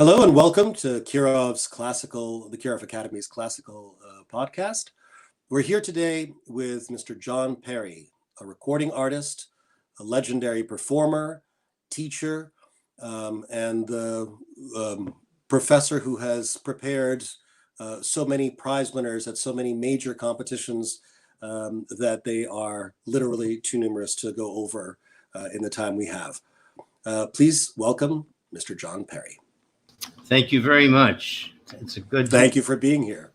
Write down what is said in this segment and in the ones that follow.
Hello and welcome to the Kirov Academy's classical podcast. We're here today with Mr. John Perry, a recording artist, a legendary performer, teacher, and the professor who has prepared so many prize winners at so many major competitions that they are literally too numerous to go over in the time we have. Please welcome Mr. John Perry. Thank you very much. It's a good. Thank you for being here.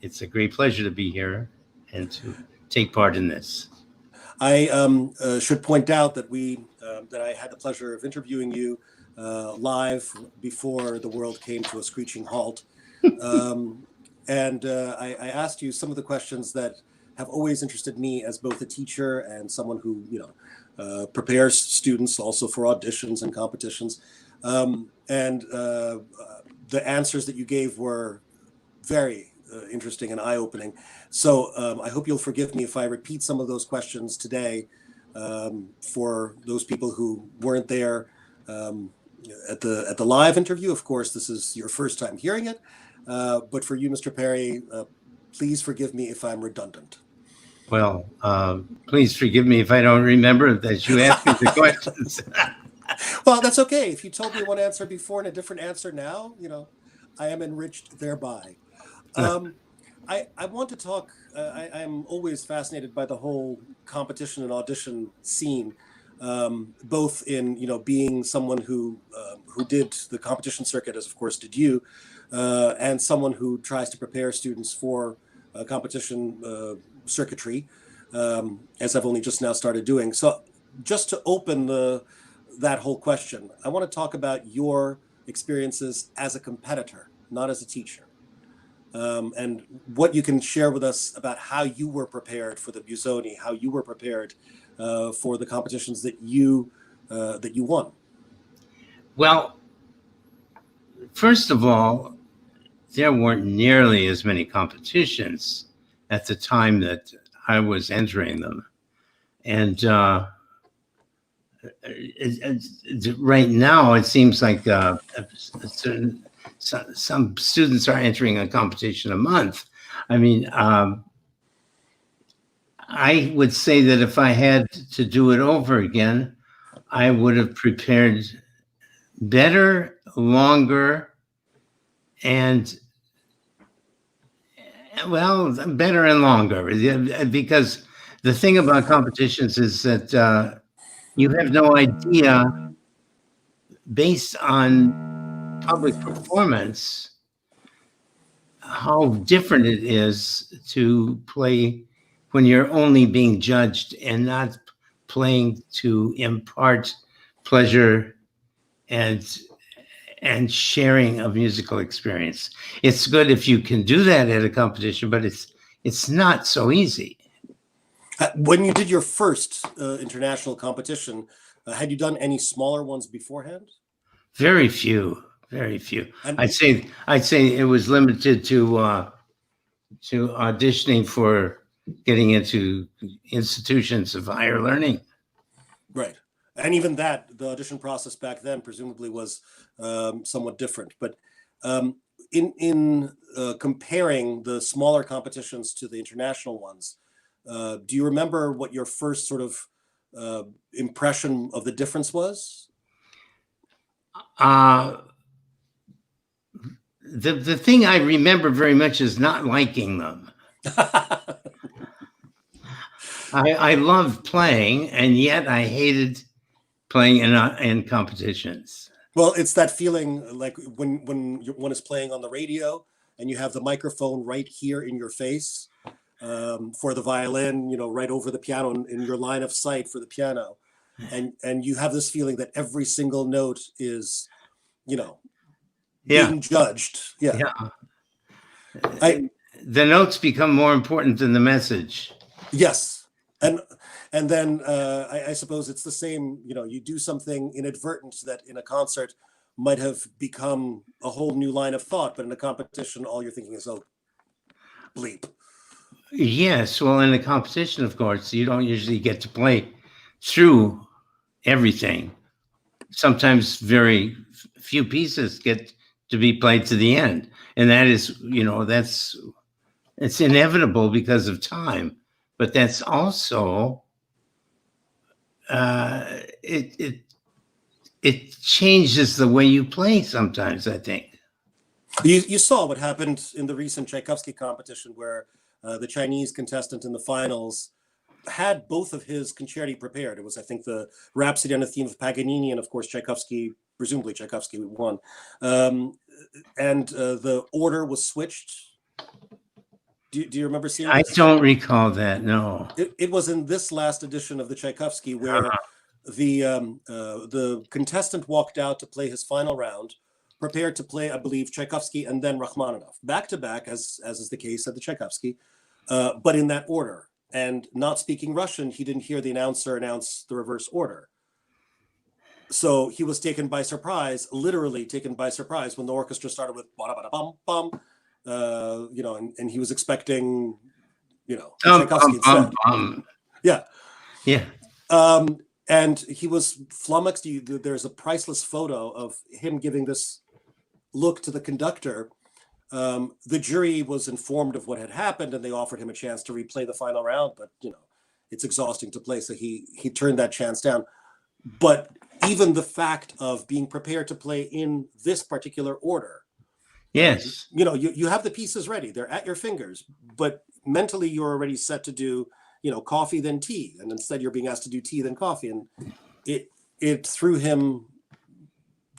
It's a great pleasure to be here and to take part in this. I should point out that that I had the pleasure of interviewing you live before the world came to a screeching halt, and I asked you some of the questions that have always interested me as both a teacher and someone who prepares students also for auditions and competitions. And the answers that you gave were very interesting and eye-opening. So I hope you'll forgive me if I repeat some of those questions today for those people who weren't there at the live interview. Of course, this is your first time hearing it, but for you, Mr. Perry, please forgive me if I'm redundant. Well, please forgive me if I don't remember that you asked me the questions. Well, that's okay. If you told me one answer before and a different answer now, I am enriched thereby. I want to talk, I'm always fascinated by the whole competition and audition scene, both in, being someone who did the competition circuit, as of course did you, and someone who tries to prepare students for competition circuitry, as I've only just now started doing. So just to open that whole question, I want to talk about your experiences as a competitor, not as a teacher, and what you can share with us about how you were prepared for the Busoni, how you were prepared for the competitions that you won. Well, first of all, there weren't nearly as many competitions at the time that I was entering them, and right now it seems like some students are entering a competition a month. I mean, I would say that if I had to do it over again, I would have prepared better, longer, and better and longer, because the thing about competitions is that you have no idea, based on public performance, how different it is to play when you're only being judged and not playing to impart pleasure and sharing of musical experience. It's good if you can do that at a competition, but it's not so easy. When you did your first international competition, had you done any smaller ones beforehand? Very few. And I'd say it was limited to auditioning for getting into institutions of higher learning. Right. And even that, the audition process back then presumably was somewhat different. But in comparing the smaller competitions to the international ones, do you remember what your first sort of impression of the difference was? The thing I remember very much is not liking them. I loved playing, and yet I hated playing in competitions. Well, it's that feeling like when one is playing on the radio and you have the microphone right here in your face. For the violin, right over the piano, in your line of sight for the piano, and you have this feeling that every single note is, being judged. Yeah. The notes become more important than the message. Yes, and then I suppose it's the same. You do something inadvertent that in a concert might have become a whole new line of thought, but in a competition, all you're thinking is, oh, bleep. Yes, well, in a competition, of course, you don't usually get to play through everything. sometimes very few pieces get to be played to the end. And that is, it's inevitable because of time, but that's also, it changes the way you play sometimes, I think. You saw what happened in the recent Tchaikovsky competition where the Chinese contestant in the finals had both of his concerti prepared. It was, I think, the Rhapsody on the theme of Paganini, and of course Tchaikovsky, presumably Tchaikovsky won. And the order was switched. Do you remember seeing this? I don't recall that, no. It was in this last edition of the Tchaikovsky where the contestant walked out to play his final round, prepared to play, I believe, Tchaikovsky and then Rachmaninoff, back to back, as is the case at the Tchaikovsky, but in that order. And not speaking Russian, he didn't hear the announcer announce the reverse order. So he was taken by surprise, literally taken by surprise, when the orchestra started with ba-da-ba-da-bum, bum, and he was expecting, Tchaikovsky instead. Yeah. Yeah. And he was flummoxed. There's a priceless photo of him giving this look to the conductor. The jury was informed of what had happened, and they offered him a chance to replay the final round, but it's exhausting to play, so he turned that chance down. But even the fact of being prepared to play in this particular order, yes, you have the pieces ready, they're at your fingers, but mentally you're already set to do coffee then tea, and instead you're being asked to do tea then coffee, and it threw him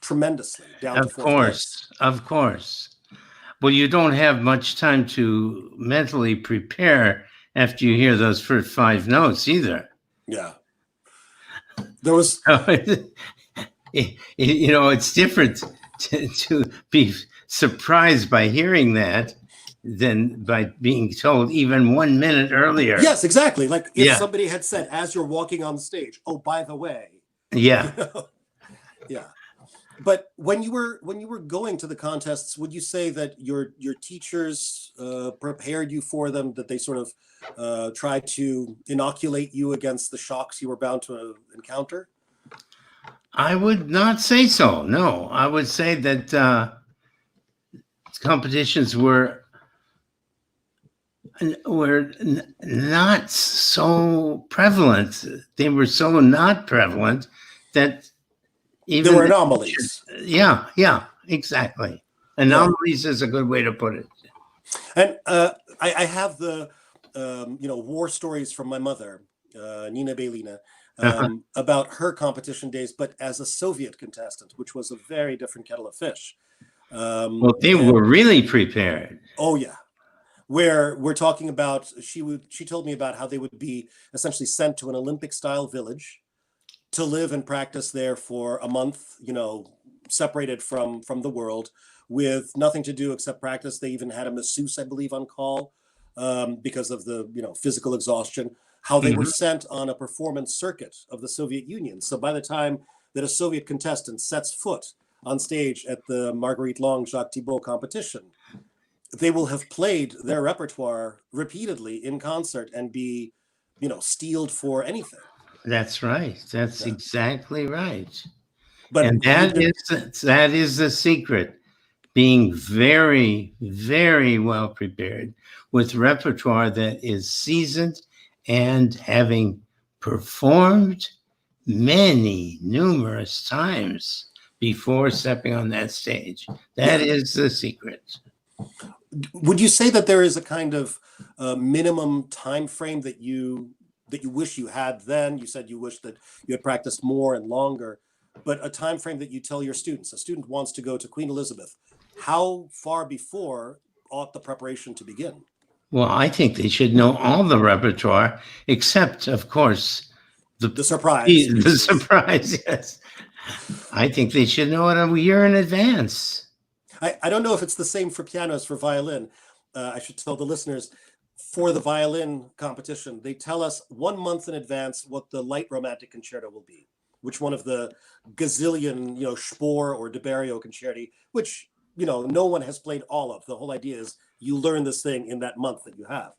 tremendously down to fourth place. Of course. Well, you don't have much time to mentally prepare after you hear those first 5 notes either. Yeah. There was... it's different to be surprised by hearing that than by being told even 1 minute earlier. Yes, exactly. Like if somebody had said, as you're walking on stage, oh, by the way. Yeah. Yeah. But when you were going to the contests, would you say that your teachers prepared you for them, that they sort of tried to inoculate you against the shocks you were bound to encounter? I would not say so. No, I would say that competitions were not so prevalent. They were so not prevalent that there were anomalies. Yeah, exactly. Anomalies is a good way to put it. And I have the war stories from my mother, Nina Belina, about her competition days, but as a Soviet contestant, which was a very different kettle of fish. Well, they were really prepared. Oh yeah. Where we're talking about, she told me about how they would be essentially sent to an Olympic style village to live and practice there for a month, separated from the world, with nothing to do except practice. They even had a masseuse, I believe, on call because of the physical exhaustion. How they were sent on a performance circuit of the Soviet Union. So by the time that a Soviet contestant sets foot on stage at the Marguerite Long Jacques Thibault competition, they will have played their repertoire repeatedly in concert and be, steeled for anything. That's right. That's exactly right. But and that is the secret, being very, very well prepared with repertoire that is seasoned and having performed numerous times before stepping on that stage. That is the secret. Would you say that there is a kind of minimum time frame that you wish you had then? You said you wish that you had practiced more and longer, but a time frame that you tell your students. A student wants to go to Queen Elizabeth. How far before ought the preparation to begin? Well, I think they should know all the repertoire, except, of course, the surprise. The surprise, yes. I think they should know it a year in advance. I don't know if it's the same for piano as for violin. I should tell the listeners, for the violin competition, they tell us 1 month in advance what the light romantic concerto will be, which one of the gazillion, Spohr or De Barrio concerti, which, no one has played all of. The whole idea is you learn this thing in that month that you have.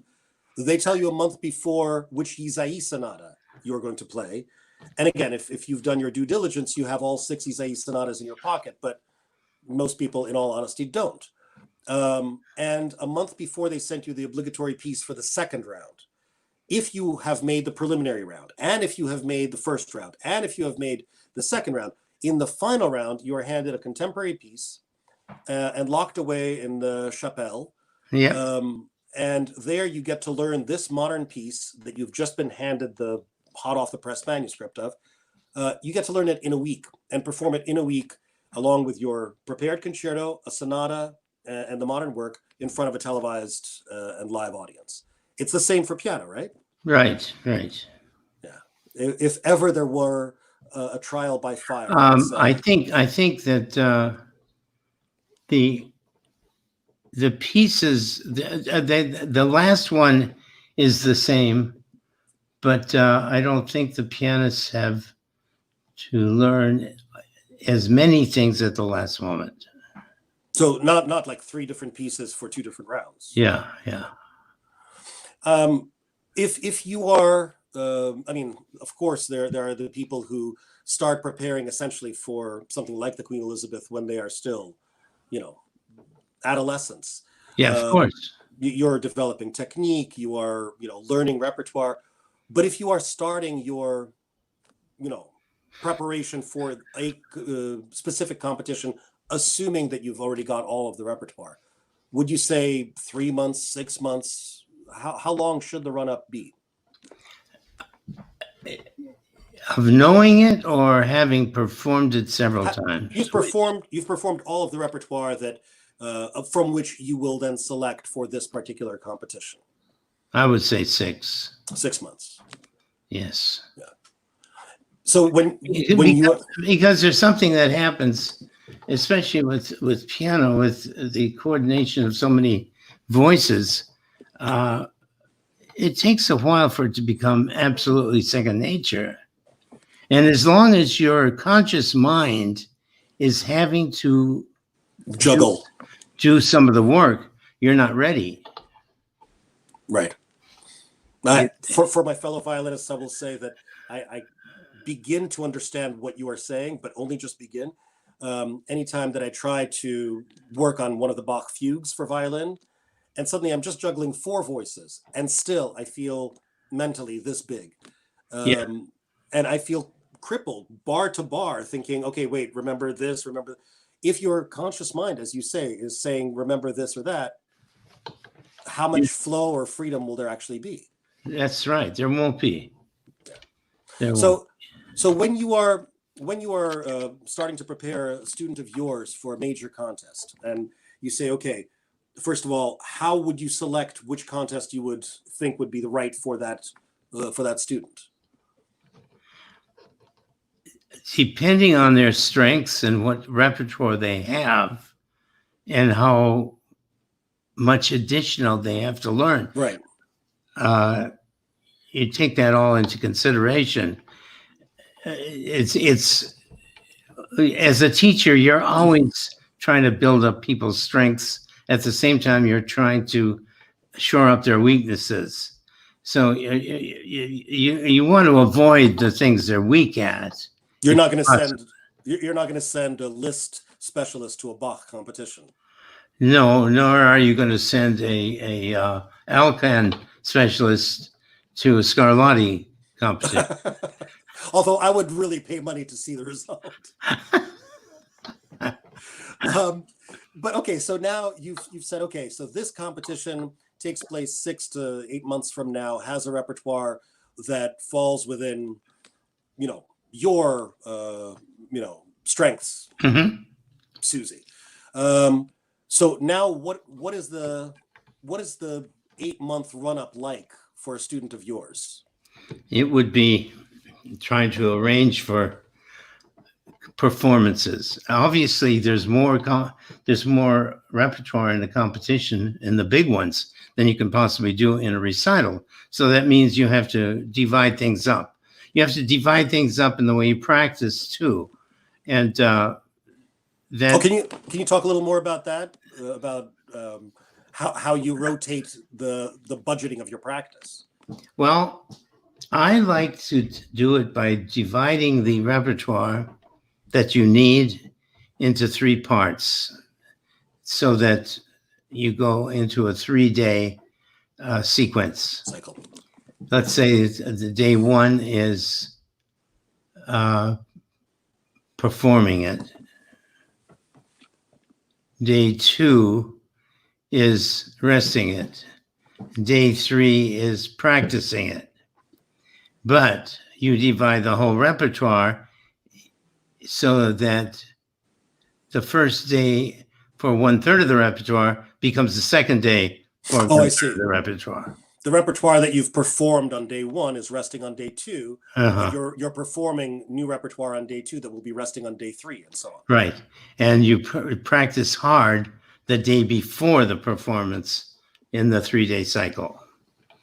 They tell you a month before which Ysaÿe sonata you're going to play. And again, if you've done your due diligence, you have all 6 Isaïe sonatas in your pocket, but most people, in all honesty, don't. And a month before they sent you the obligatory piece for the second round, if you have made the preliminary round, and if you have made the first round, and if you have made the second round, in the final round, you are handed a contemporary piece and locked away in the chapelle. Yeah. And there you get to learn this modern piece that you've just been handed the hot off the press manuscript of. You get to learn it in a week and perform it in a week along with your prepared concerto, a sonata, and the modern work in front of a televised and live audience. It's the same for piano, right? Right. Yeah. If ever there were a trial by fire, I think that the pieces, the last one is the same, but I don't think the pianists have to learn as many things at the last moment. So not like 3 different pieces for 2 different rounds. Yeah. If you are, I mean, of course, there are the people who start preparing essentially for something like the Queen Elizabeth when they are still, adolescents. Yeah, of course. You're developing technique, you are, learning repertoire. But if you are starting your, preparation for a specific competition, assuming that you've already got all of the repertoire, would you say 3 months, 6 months? How long should the run-up be? Of knowing it or having performed it several times? You've performed all of the repertoire that from which you will then select for this particular competition. I would say 6. 6 months. Yes. Yeah. So because there's something that happens, especially with piano, with the coordination of so many voices, it takes a while for it to become absolutely second nature. And as long as your conscious mind is having to juggle, do some of the work, you're not ready. Right. For my fellow violinists, I will say that I begin to understand what you are saying, but only just begin. Anytime that I try to work on one of the Bach fugues for violin, and suddenly I'm just juggling 4 voices, and still I feel mentally this big. And I feel crippled bar to bar, thinking, okay, wait, remember this, remember. If your conscious mind, as you say, is saying, remember this or that, how much flow or freedom will there actually be? That's right. There won't be. So when you are starting to prepare a student of yours for a major contest, and you say, okay, first of all, how would you select which contest you would think would be the right for that student? Depending on their strengths and what repertoire they have, and how much additional they have to learn. Right. You take that all into consideration. It's as a teacher, you're always trying to build up people's strengths. At the same time, you're trying to shore up their weaknesses. So you want to avoid the things they're weak at. You're not going to send a list specialist to a Bach competition. No, nor are you going to send a Alcan specialist to a Scarlatti competition. Although I would really pay money to see the result. But okay, so now you've said, okay, so this competition takes place 6 to 8 months from now, has a repertoire that falls within, your, strengths, Mm-hmm. Susie. So now what is the 8-month run-up like for a student of yours? It would be trying to arrange for performances. Obviously, there's more repertoire in the competition, in the big ones, than you can possibly do in a recital. So that means you have to divide things up. You have to divide things up in the way you practice too, and that. Oh, can you talk a little more about that? About how you rotate the budgeting of your practice? Well, I like to do it by dividing the repertoire that you need into 3 parts so that you go into a 3-day sequence. Cycle. Let's say the day 1 is performing it. Day 2 is resting it. Day 3 is practicing it. But you divide the whole repertoire so that the first day for 1/3 of the repertoire becomes the second day for 1/3 of the repertoire. The repertoire that you've performed on day 1 is resting on day 2. Uh-huh. But you're performing new repertoire on day 2 that will be resting on day 3, and so on. Right. And you practice hard the day before the performance in the 3-day cycle.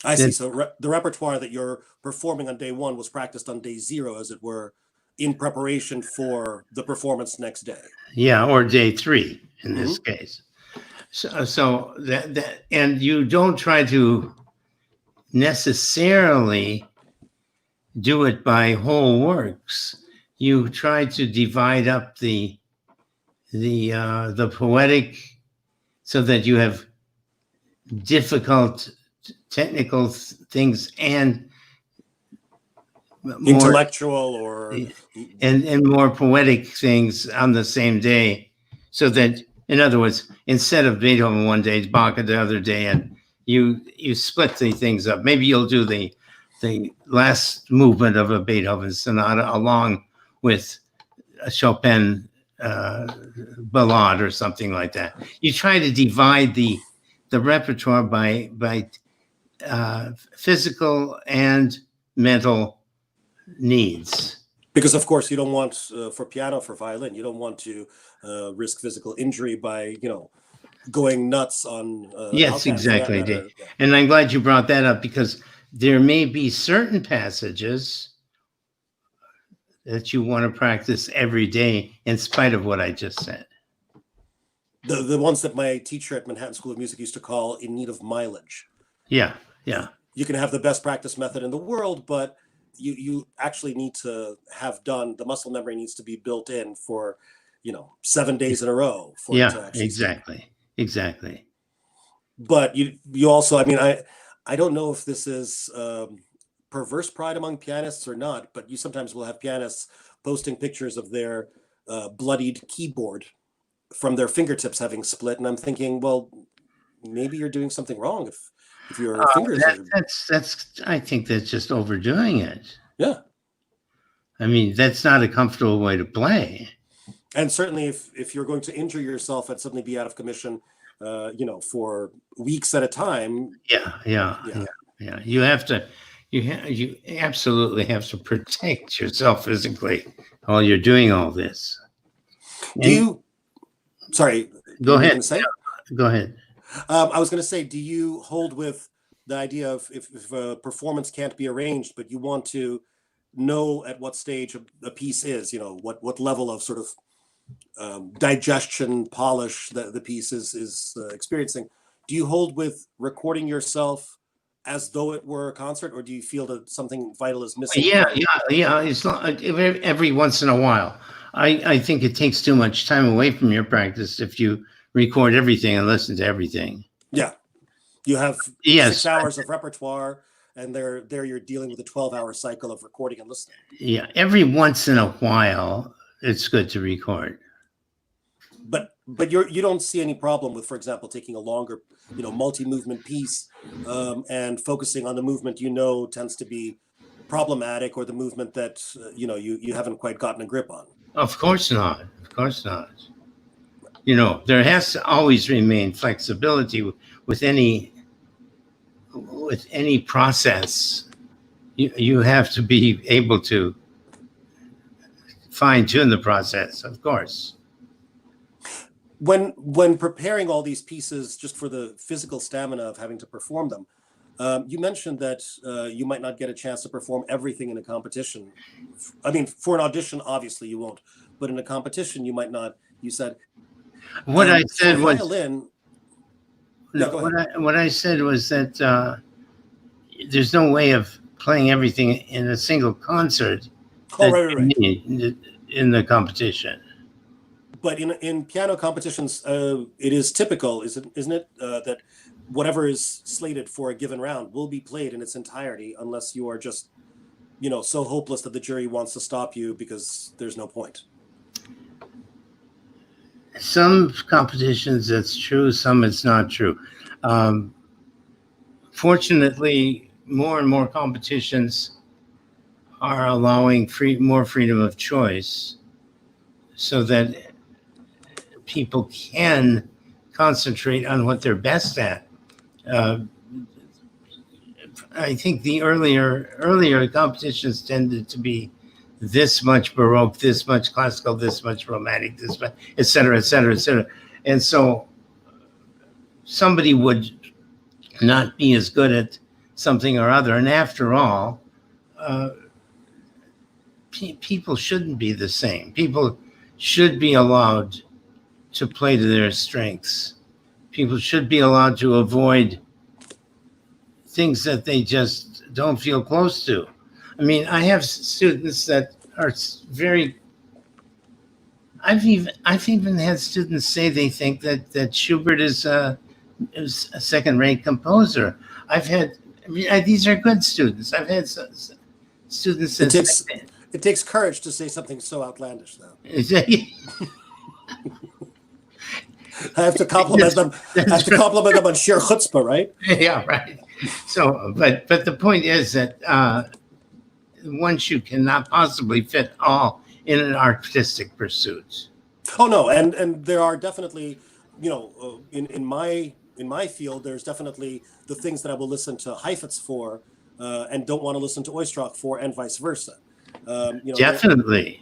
I see. So the repertoire that you're performing on day 1 was practiced on day 0, as it were, in preparation for the performance next day. Yeah, or day 3 in this case. So that and you don't try to necessarily do it by whole works. You try to divide up the poetic so that you have difficult technical things and intellectual or and more poetic things on the same day, so that, in other words, instead of Beethoven one day, Bach the other day, and you split the things up. Maybe you'll do the last movement of a Beethoven sonata along with a Chopin ballade or something like that. You try to divide the repertoire by physical and mental needs. Because, of course, you don't want, for piano, for violin, you don't want to risk physical injury by, going nuts on. Yes, exactly, Dave. Yeah. And I'm glad you brought that up, because there may be certain passages that you want to practice every day in spite of what I just said. The ones that my teacher at Manhattan School of Music used to call in need of mileage. Yeah, yeah. You can have the best practice method in the world, but you actually need to have done, the muscle memory needs to be built in for, 7 days in a row. For it to actually exactly. But you also, I don't know if this is perverse pride among pianists or not, but you sometimes will have pianists posting pictures of their bloodied keyboard from their fingertips having split, and I'm thinking, well, maybe you're doing something wrong if your fingers that's I think that's just overdoing it. Yeah. That's not a comfortable way to play. And certainly if you're going to injure yourself and suddenly be out of commission, for weeks at a time. Yeah. You have to, you absolutely have to protect yourself physically while you're doing all this. Sorry. Go ahead. Go ahead. I was going to say, do you hold with the idea of if a performance can't be arranged, but you want to know at what stage a piece is, what level of sort of digestion, polish that the piece is experiencing? Do you hold with recording yourself as though it were a concert, or do you feel that something vital is missing? Yeah. It's every once in a while. I think it takes too much time away from your practice if you record everything and listen to everything. Yeah. You have 6 hours of repertoire, and there you're dealing with a 12-hour cycle of recording and listening. Yeah. Every once in a while, it's good to record. But you don't see any problem with, for example, taking a longer, multi-movement piece and focusing on the movement tends to be problematic, or the movement that you haven't quite gotten a grip on. Of course not. Of course not. There has to always remain flexibility with any process. You have to be able to fine-tune the process, of course. When preparing all these pieces just for the physical stamina of having to perform them, you mentioned that you might not get a chance to perform everything in a competition. For an audition, obviously you won't, but in a competition you might not. You said what I said was violin. What I said was that there's no way of playing everything in a single concert Oh, that right, right, you right. need in the competition. But in piano competitions, it is typical, isn't it, that whatever is slated for a given round will be played in its entirety, unless you are just, so hopeless that the jury wants to stop you because there's no point. Some competitions it's true, some it's not true. Fortunately, more and more competitions are allowing more freedom of choice so that people can concentrate on what they're best at. Uh, I think the earlier competitions tended to be this much Baroque, this much classical, this much romantic, this much, et cetera, et cetera, et cetera. And so somebody would not be as good at something or other. And after all, uh, people shouldn't be the same. People should be allowed to play to their strengths. People should be allowed to avoid things that they just don't feel close to. I mean, I have students that are very. I've even had students say they think that Schubert is a second-rate composer. I've had. These are good students. I've had students that It takes courage to say something so outlandish, though. I have to compliment them. I have to compliment them on sheer chutzpah, right? Yeah, right. So, but the point is that once you cannot possibly fit all in an artistic pursuit. Oh no, and there are definitely, in my field, there's definitely the things that I will listen to Heifetz for, and don't want to listen to Oistrakh for, and vice versa. Definitely.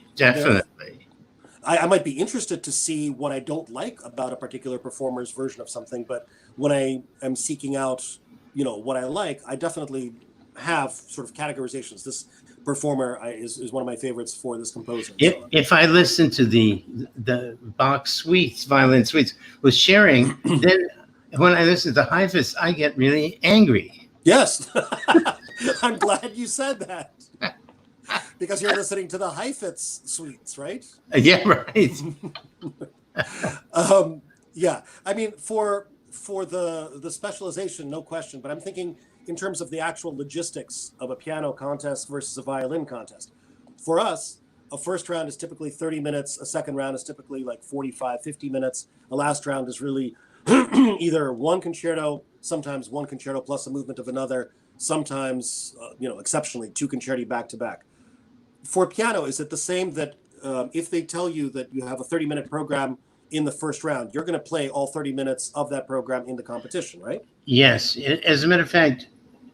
I might be interested to see what I don't like about a particular performer's version of something, but when I am seeking out, what I like, I definitely have sort of categorizations. This performer is one of my favorites for this composer. If I listen to the Bach suites, violin suites with sharing, then when I listen to Heifetz, I get really angry. Yes, I'm glad you said that. Because you're listening to the Heifetz suites, right? Yeah, right. Yeah, I mean, for the specialization, no question. But I'm thinking in terms of the actual logistics of a piano contest versus a violin contest. For us, a first round is typically 30 minutes. A second round is typically like 45, 50 minutes. A last round is really either one concerto, sometimes one concerto plus a movement of another, sometimes, exceptionally, two concerti back to back. For piano, is it the same that if they tell you that you have a 30-minute program in the first round, you're going to play all 30 minutes of that program in the competition, right? Yes. As a matter of fact,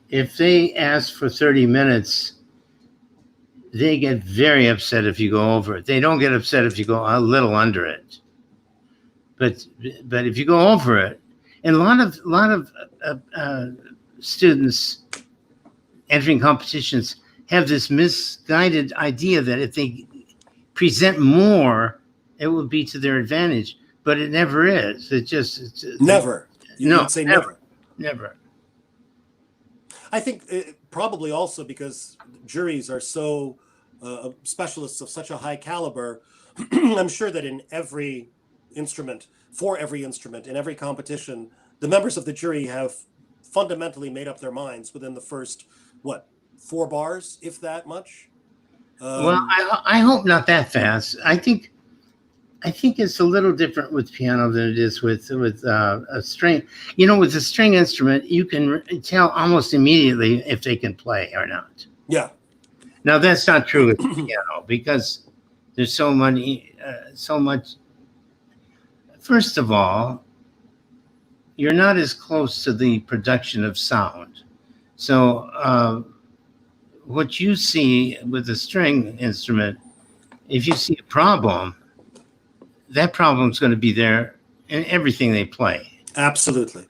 if they ask for 30 minutes, they get very upset if you go over it. They don't get upset if you go a little under it. But if you go over it, and a lot of students entering competitions have this misguided idea that if they present more, it will be to their advantage, but it never is. It's never. No, say never. Never. I think probably also because juries are so specialists of such a high caliber. I'm sure that in every instrument, for every instrument, in every competition, the members of the jury have fundamentally made up their minds within the first, 4 bars, if that much. Well, I hope not that fast. I think it's a little different with piano than it is with a string. With a string instrument, you can tell almost immediately if they can play or not. Yeah. Now that's not true with piano because there's so much. First of all, you're not as close to the production of sound, so. What you see with a string instrument, if you see a problem, that problem's going to be there in everything they play. Absolutely.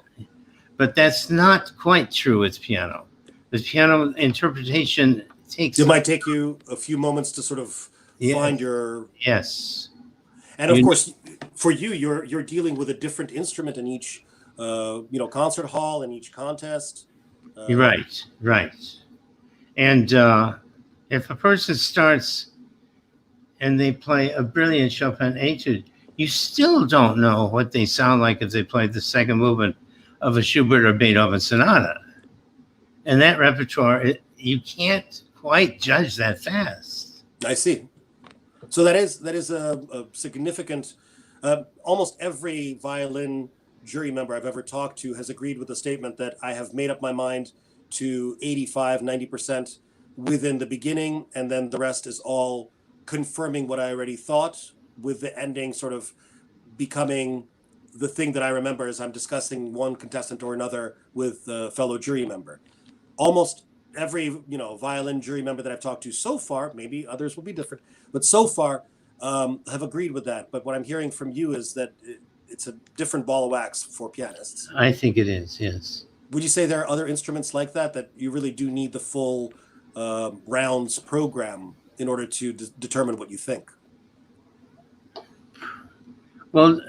But that's not quite true with piano. With piano, interpretation takes... It might take you a few moments to sort of find your... Yes. And of course, for you, you're dealing with a different instrument in each, concert hall, in each contest. Right. And if a person starts and they play a brilliant Chopin etude, you still don't know what they sound like if they played the second movement of a Schubert or Beethoven sonata. And that repertoire, you can't quite judge that fast. I see. So that is a significant. Almost every violin jury member I've ever talked to has agreed with the statement that I have made up my mind to 85, 90% within the beginning, and then the rest is all confirming what I already thought, with the ending sort of becoming the thing that I remember as I'm discussing one contestant or another with a fellow jury member. Almost every violin jury member that I've talked to so far, maybe others will be different, but so far have agreed with that. But what I'm hearing from you is that it's a different ball of wax for pianists. I think it is, yes. Would you say there are other instruments like that you really do need the full rounds program in order to determine what you think? Well,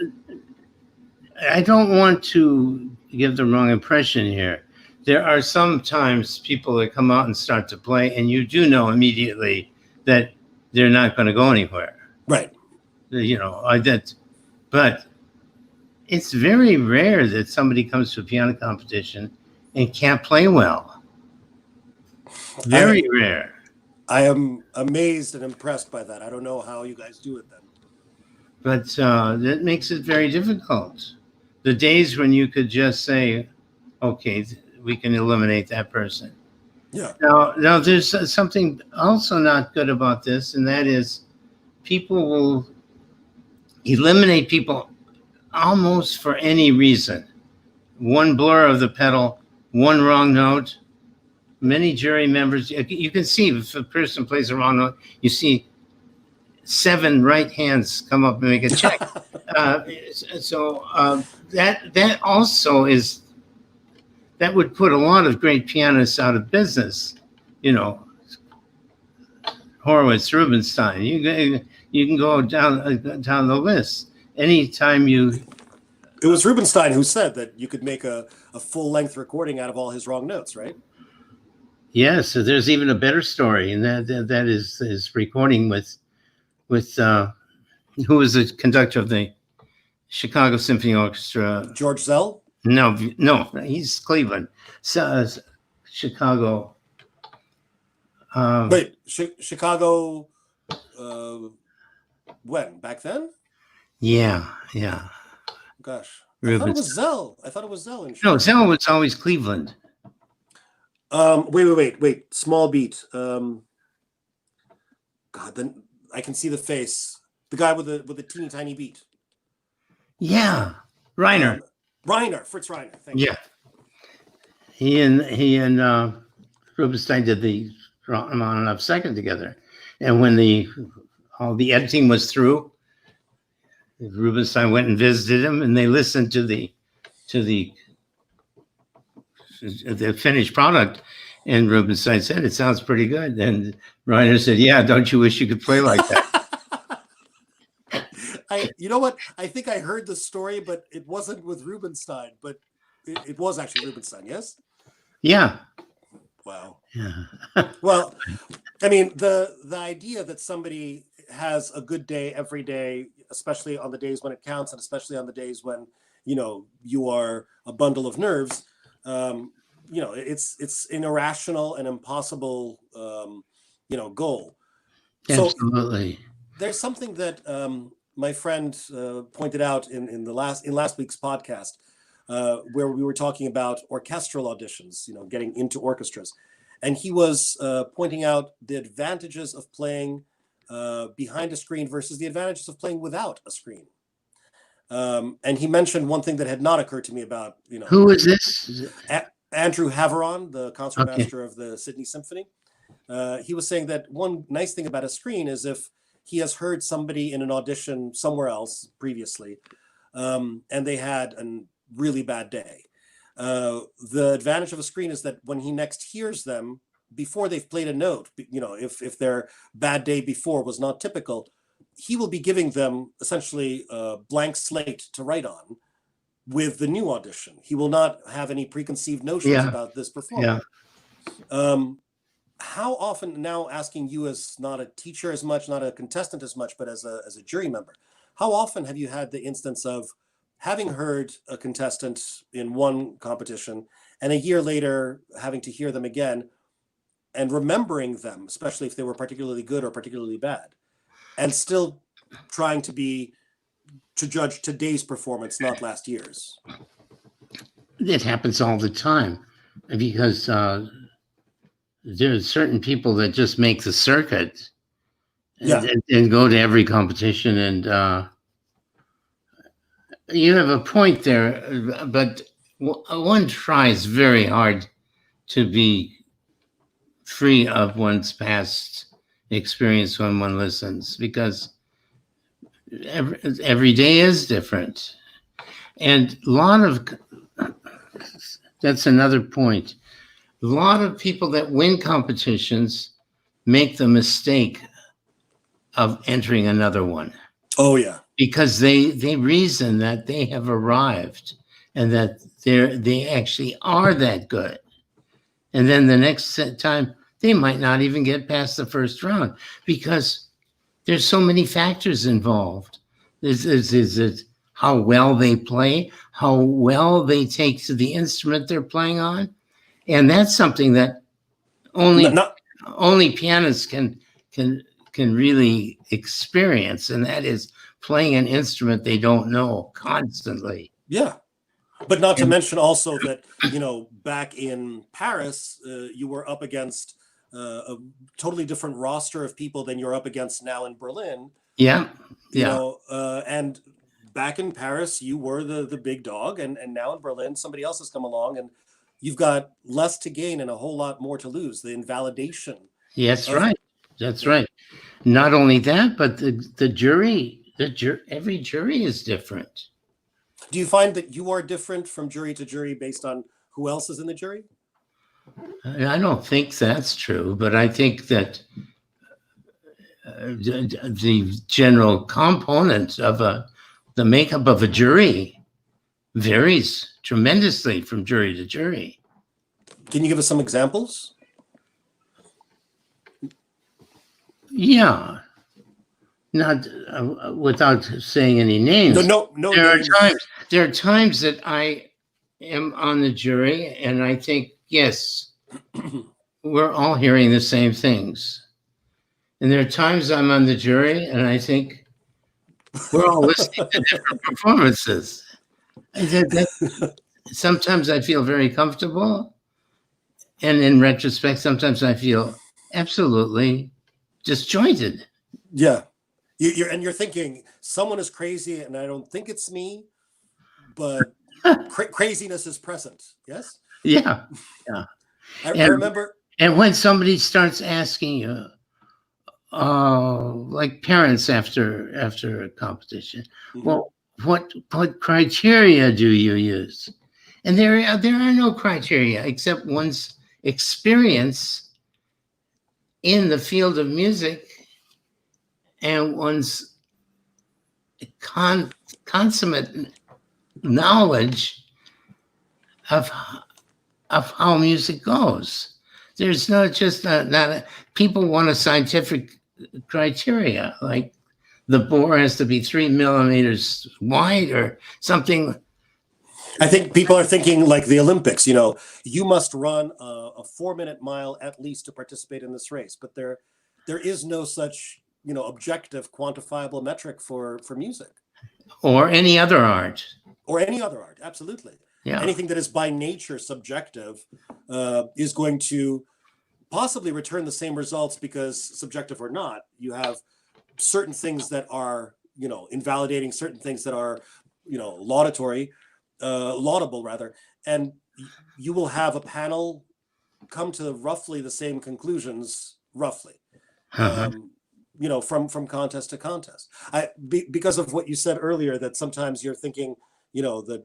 I don't want to give the wrong impression here. There are sometimes people that come out and start to play, and you do know immediately that they're not going to go anywhere. Right. But it's very rare that somebody comes to a piano competition and can't play well. Very rare. I am amazed and impressed by that. I don't know how you guys do it then. But that makes it very difficult. The days when you could just say, okay, we can eliminate that person. Yeah. Now there's something also not good about this, and that is people will eliminate people almost for any reason. One blur of the pedal, one wrong note. Many jury members, you can see if a person plays a wrong note, you see 7 right hands come up and make a check. That also is, that would put a lot of great pianists out of business. Horowitz, Rubinstein, you can go down the list. Anytime it was Rubinstein who said that you could make a full-length recording out of all his wrong notes, right? Yes, so there's even a better story, and that is his recording with who was the conductor of the Chicago Symphony Orchestra? George Zell? No, he's Cleveland. Chicago. Wait, Chicago. When? Back then? Yeah. Gosh, Rubens. I thought it was Zell. No, Zell was always Cleveland. Wait. Small beat. God, then I can see the face. The guy with the teeny tiny beat. Yeah, Reiner. Fritz Reiner. Thank you. He and Rubinstein did the Rachmaninoff second together, and when all the editing was through, Rubinstein went and visited him, and they listened to the finished product, and Rubinstein said, "It sounds pretty good." And Reiner said, "Yeah, don't you wish you could play like that?" You know what? I think I heard the story, but it wasn't with Rubinstein, but it was actually Rubinstein, yes? Yeah. Wow. Yeah. Well, I mean, the idea that somebody has a good day every day, especially on the days when it counts, and especially on the days when, you are a bundle of nerves, it's an irrational and impossible, goal. Absolutely. So there's something that my friend pointed out in last week's podcast, where we were talking about orchestral auditions, getting into orchestras. And he was pointing out the advantages of playing behind a screen versus the advantages of playing without a screen. And he mentioned one thing that had not occurred to me about, Who is this? Andrew Haveron, the concertmaster of the Sydney Symphony. He was saying that one nice thing about a screen is if he has heard somebody in an audition somewhere else previously, and they had a really bad day. The advantage of a screen is that when he next hears them, before they've played a note, if their bad day before was not typical, he will be giving them essentially a blank slate to write on with the new audition. He will not have any preconceived notions about this performance. how often, now asking you as not a teacher as much, not a contestant as much, but as a jury member, how often have you had the instance of having heard a contestant in one competition and a year later having to hear them again and remembering them, especially if they were particularly good or particularly bad, and still trying to judge today's performance, not last year's? It happens all the time because there's certain people that just make the circuit Yeah. and go to every competition. And you have a point there, but one tries very hard to be free of one's past experience when one listens, because every day is different. And that's another point. A lot of people that win competitions make the mistake of entering another one. Oh, yeah. Because they reason that they have arrived and that they actually are that good. And then the next time, they might not even get past the first round because there's so many factors involved. Is it how well they play, how well they take to the instrument they're playing on? And that's something that only pianists can really experience, and that is playing an instrument they don't know constantly. Yeah. But not to mention also that, back in Paris, you were up against a totally different roster of people than you're up against now in Berlin. Yeah. And back in Paris, you were the big dog, and now in Berlin, somebody else has come along, and you've got less to gain and a whole lot more to lose. The invalidation. Yes, right. That's right. Not only that, but the jury, every jury is different. Do you find that you are different from jury to jury based on who else is in the jury? I don't think that's true, but I think that the general component of the makeup of a jury varies tremendously from jury to jury. Can you give us some examples? Yeah, not without saying any names. No. There are times that I am on the jury and I think, yes, we're all hearing the same things. And there are times I'm on the jury and I think we're all listening to different performances. Sometimes I feel very comfortable. And in retrospect, sometimes I feel absolutely disjointed. Yeah. You're thinking someone is crazy and I don't think it's me, but craziness is present. Yes. Yeah. I remember. And when somebody starts asking you, like parents after a competition, mm-hmm. Well, what criteria do you use? And there are no criteria except one's experience in the field of music and one's consummate knowledge of how music goes. There's not people want a scientific criteria, like the bore has to be 3 millimeters wide or something. I think people are thinking like the Olympics, you must run a 4-minute mile at least to participate in this race, but there is no such, objective quantifiable metric for music. Or any other art. Absolutely. Yeah. Anything that is by nature subjective is going to possibly return the same results because, subjective or not, you have certain things that are, invalidating, certain things that are, laudable rather, and you will have a panel come to roughly the same conclusions, roughly. Uh-huh. From contest to contest. Because of what you said earlier, that sometimes you're thinking, the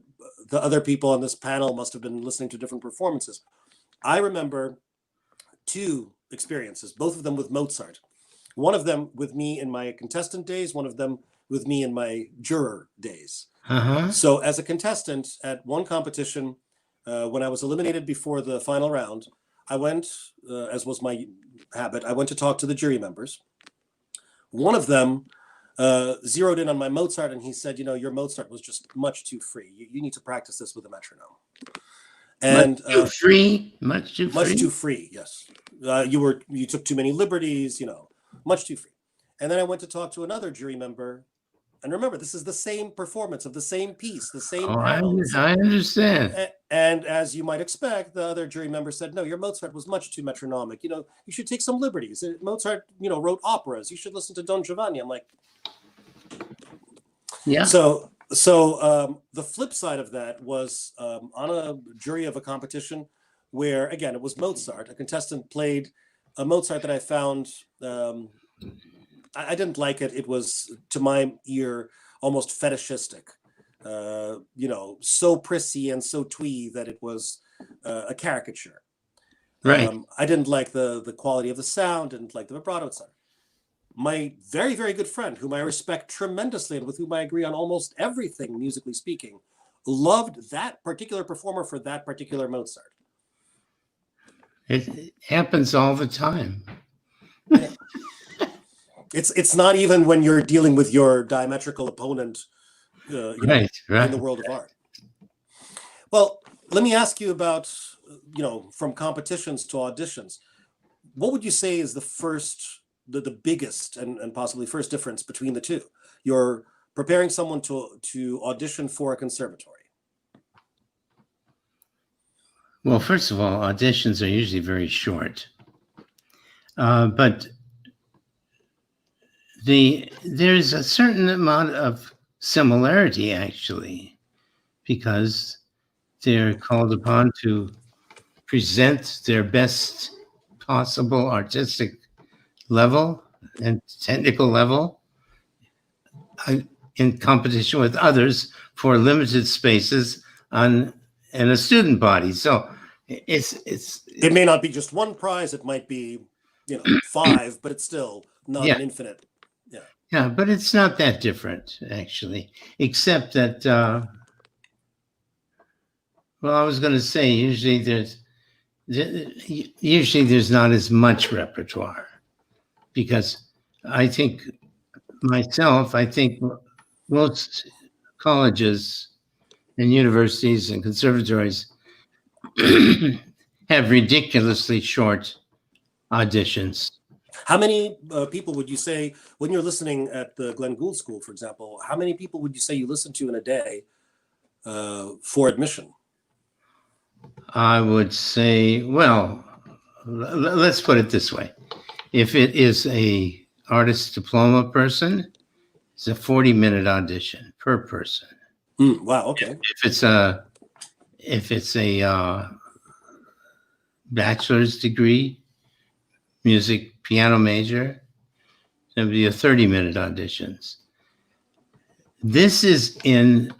other people on this panel must have been listening to different performances. I remember 2 experiences, both of them with Mozart. One of them with me in my contestant days, one of them with me in my juror days. Uh-huh. So as a contestant at one competition, when I was eliminated before the final round, I went, as was my habit, I went to talk to the jury members. One of them zeroed in on my Mozart, and he said, your Mozart was just much too free. You need to practice this with a metronome. And much too free, much too free. Yes, you took too many liberties. Much too free. And then I went to talk to another jury member, and remember, this is the same performance of the same piece, the same panels. I understand. And as you might expect, the other jury member said, no, your Mozart was much too metronomic. You should take some liberties. Mozart, wrote operas. You should listen to Don Giovanni. I'm like, yeah. So the flip side of that was on a jury of a competition where, again, it was Mozart. A contestant played a Mozart that I found, I didn't like it. It was, to my ear, almost fetishistic. So prissy and so twee that it was a caricature. Right. I didn't like the quality of the sound, didn't like the vibrato, etc. My very, very good friend, whom I respect tremendously and with whom I agree on almost everything, musically speaking, loved that particular performer for that particular Mozart. It happens all the time. Yeah. It's not even when you're dealing with your diametrical opponent right. in the world of art. Well, let me ask you about, from competitions to auditions. What would you say is the biggest and possibly first difference between the two? You're preparing someone to audition for a conservatory. Well, first of all, auditions are usually very short. But there's a certain amount of similarity, actually, because they're called upon to present their best possible artistic level and technical level in competition with others for limited spaces in a student body. So it may not be just one prize, it might be 5, but it's still not an infinite. Yeah, but it's not that different, actually, except that I was going to say usually there's not as much repertoire, because I think most colleges and universities and conservatories have ridiculously short auditions. How many people would you say, when you're listening at the Glenn Gould School, for example, how many people would you say you listen to in a day for admission? I would say, well, let's put it this way. If it is a artist diploma person, it's a 40-minute audition per person. Wow, okay. If it's a bachelor's degree, music piano major, it'll be a 30-minute auditions. This is in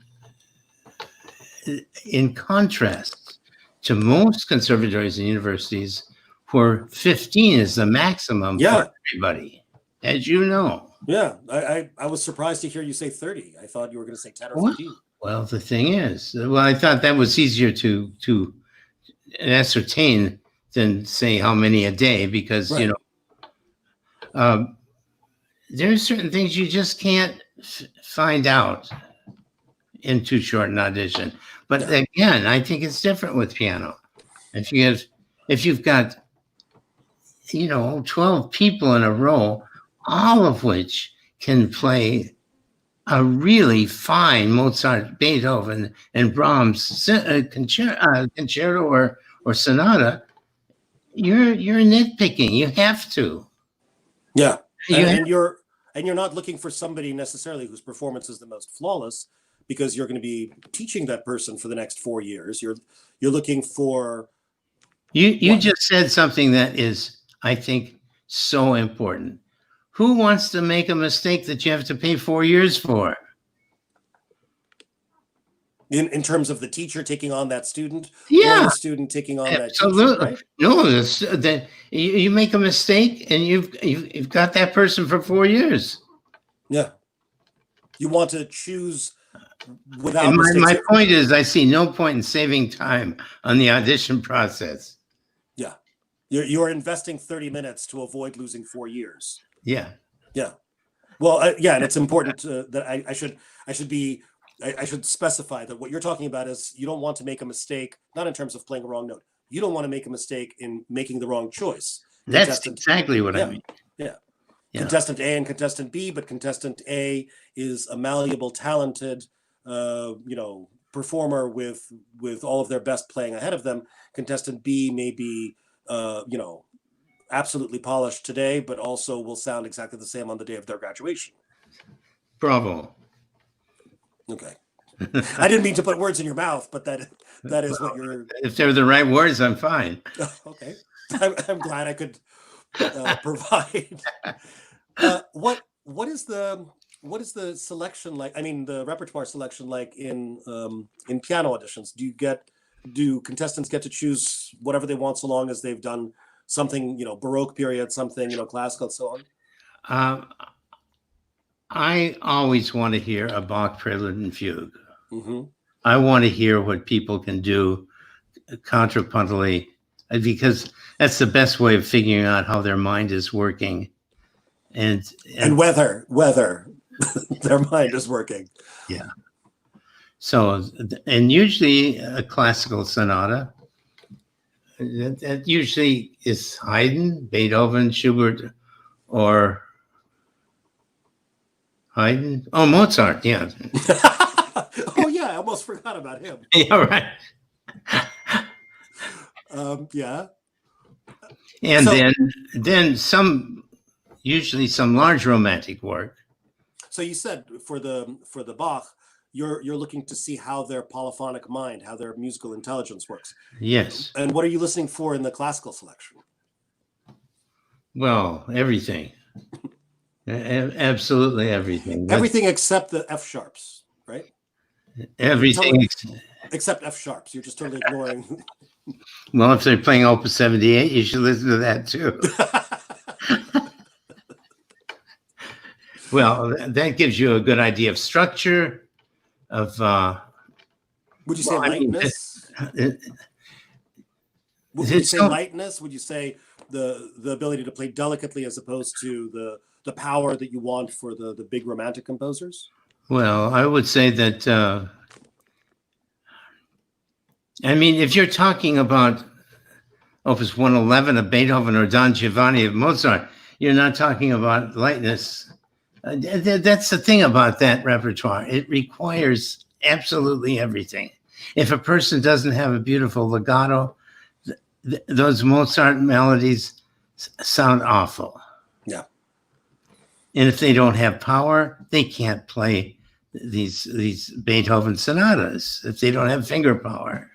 contrast to most conservatories and universities, where 15 is the maximum for everybody, as you know. Yeah, I was surprised to hear you say 30. I thought you were going to say 10 or 15. Well, the thing is, I thought that was easier to ascertain than say how many a day, because there are certain things you just can't find out in too short an audition. But again, I think it's different with piano. If you've got 12 people in a row, all of which can play a really fine Mozart, Beethoven, and Brahms concerto or sonata, you're nitpicking. You have to. Yeah, and you're not looking for somebody necessarily whose performance is the most flawless, because you're going to be teaching that person for the next 4 years. You're looking for. You just said something that is, I think, so important. Who wants to make a mistake that you have to pay 4 years for? In terms of the teacher taking on that student, or the student taking on that teacher, right? No, that you make a mistake and you've got that person for 4 years. Yeah, you want to choose without. My point is, I see no point in saving time on the audition process. Yeah, You're investing 30 minutes to avoid losing 4 years. Yeah. Yeah. Well, yeah, and it's important that I should specify that what you're talking about is you don't want to make a mistake, not in terms of playing a wrong note. You don't want to make a mistake in making the wrong choice. That's exactly what I mean. Yeah. Yeah. Contestant A and contestant B, but contestant A is a malleable, talented, performer with all of their best playing ahead of them. Contestant B may be, absolutely polished today, but also will sound exactly the same on the day of their graduation. Bravo. Okay. I didn't mean to put words in your mouth, but that is what you're. If they're the right words, I'm fine. Okay. I'm glad I could provide. What is the selection like? I mean, the repertoire selection like in piano auditions? Do contestants get to choose whatever they want so long as they've done something, Baroque period, something, classical, and so on? I always want to hear a Bach prelude and fugue. Mm-hmm. I want to hear what people can do contrapuntally, because that's the best way of figuring out how their mind is working, and whether their mind is working. Yeah. So, and usually a classical sonata. That usually is Haydn, Beethoven, Schubert, or Haydn. Oh, Mozart. Yeah. Oh yeah, I almost forgot about him. Yeah, right. Yeah. And so, then usually some large romantic work. So you said for the Bach, you're looking to see how their polyphonic mind, how their musical intelligence works. Yes. And what are you listening for in the classical selection? Well, everything. Absolutely everything. Everything except the F sharps, right? Everything except F sharps. You're just totally ignoring. Well, if they're playing Opus 78, you should listen to that too. Well, that gives you a good idea of structure, of would you say lightness? Would you say lightness? Would you say the ability to play delicately as opposed to the power that you want for the big romantic composers? Well, I would say that I mean, if you're talking about Opus 111 of Beethoven or Don Giovanni of Mozart, you're not talking about lightness. That's the thing about that repertoire. It requires absolutely everything. If a person doesn't have a beautiful legato, those Mozart melodies sound awful. Yeah. And if they don't have power, they can't play these Beethoven sonatas if they don't have finger power.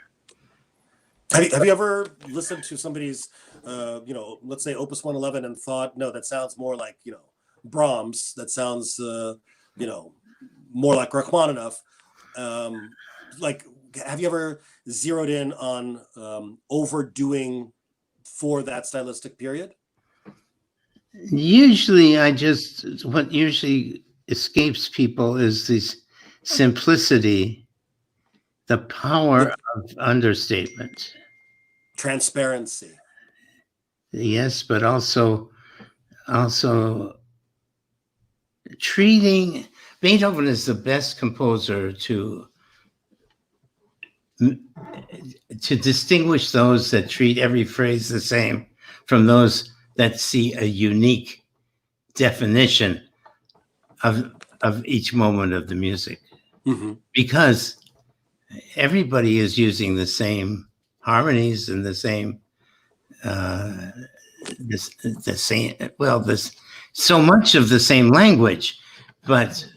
Have you ever listened to somebody's, let's say Opus 111 and thought, no, that sounds more like, Brahms. That sounds, more like Rachmaninoff. Have you ever zeroed in on overdoing for that stylistic period? Usually, what usually escapes people is this simplicity, the power of understatement. Transparency. Yes, but also treating Beethoven is the best composer to distinguish those that treat every phrase the same from those that see a unique definition of each moment of the music. Mm-hmm. Because everybody is using the same harmonies and the same so much of the same language, but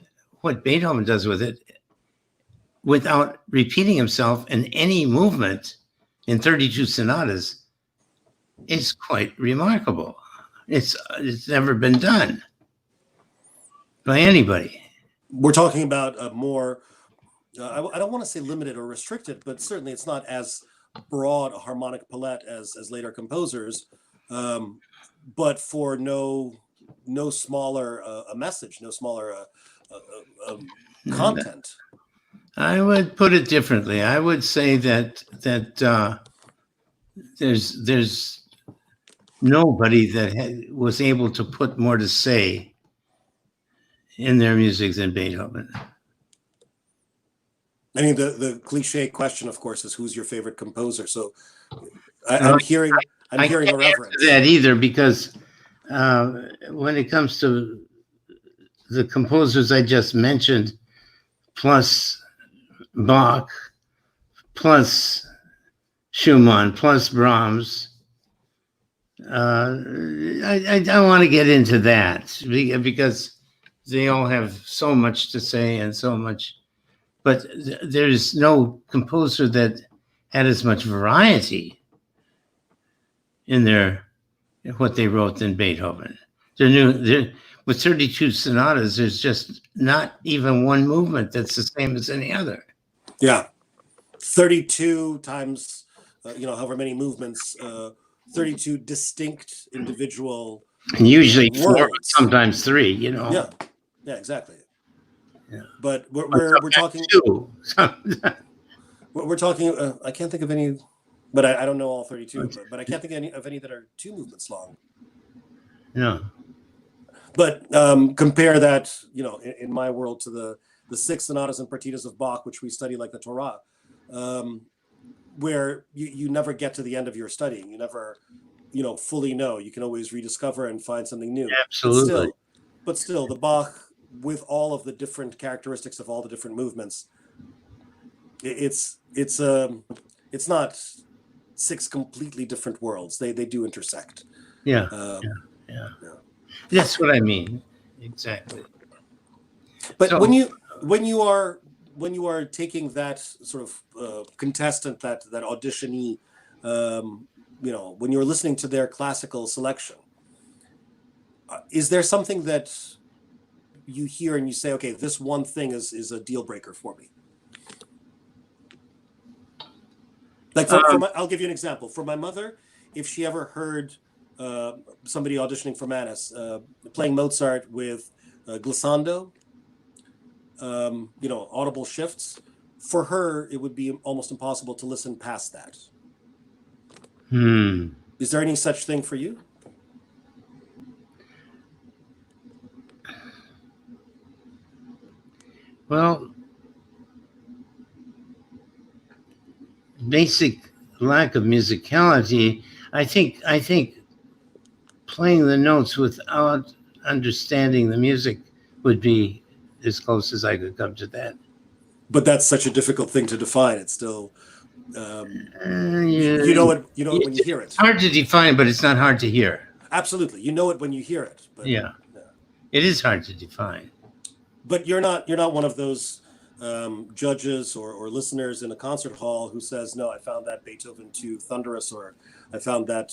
what Beethoven does with it, without repeating himself in any movement in 32 sonatas, is quite remarkable. It's never been done by anybody. We're talking about a more, I don't want to say limited or restricted, but certainly it's not as broad a harmonic palette as later composers, but for no smaller a message, no smaller content. I would put it differently. I would say that there's nobody that was able to put more to say in their music than Beethoven. I mean, the cliche question, of course, is who's your favorite composer? So I'm hearing I a can't reverence. answer that either, because when it comes to the composers I just mentioned, plus Bach, plus Schumann, plus Brahms, I don't want to get into that because they all have so much to say and so much, but there's no composer that had as much variety in what they wrote than Beethoven. With 32 sonatas, there's just not even one movement that's the same as any other. Yeah, 32 times, however many movements, 32 distinct individual and usually worlds. 4, sometimes 3. Yeah, exactly. Yeah. But we're talking 2. we're talking. I can't think of any, but I don't know all 32. But I can't think of any that are 2 movements long. No. But compare that, in my world, to the 6 sonatas and partitas of Bach, which we study like the Torah, where you never get to the end of your studying. You never, fully know. You can always rediscover and find something new. Absolutely. But still, the Bach, with all of the different characteristics of all the different movements, it's not 6 completely different worlds. They do intersect. Yeah. Yeah. That's what I mean. Exactly. But so, when you are taking that sort of contestant, that auditionee, when you're listening to their classical selection, is there something that you hear and you say, okay, this one thing is a deal breaker for me? Like I'll give you an example. For my mother, if she ever heard somebody auditioning for Mannes playing Mozart with glissando, audible shifts, for her it would be almost impossible to listen past that. Is there any such thing for you? Well, basic lack of musicality. I think playing the notes without understanding the music would be as close as I could come to that. But that's such a difficult thing to define. It's still, you know it when you hear it. It's hard to define, but it's not hard to hear. Absolutely, you know it when you hear it. But, yeah, it is hard to define. But you're not one of those judges or listeners in a concert hall who says, no, I found that Beethoven too thunderous, or I found that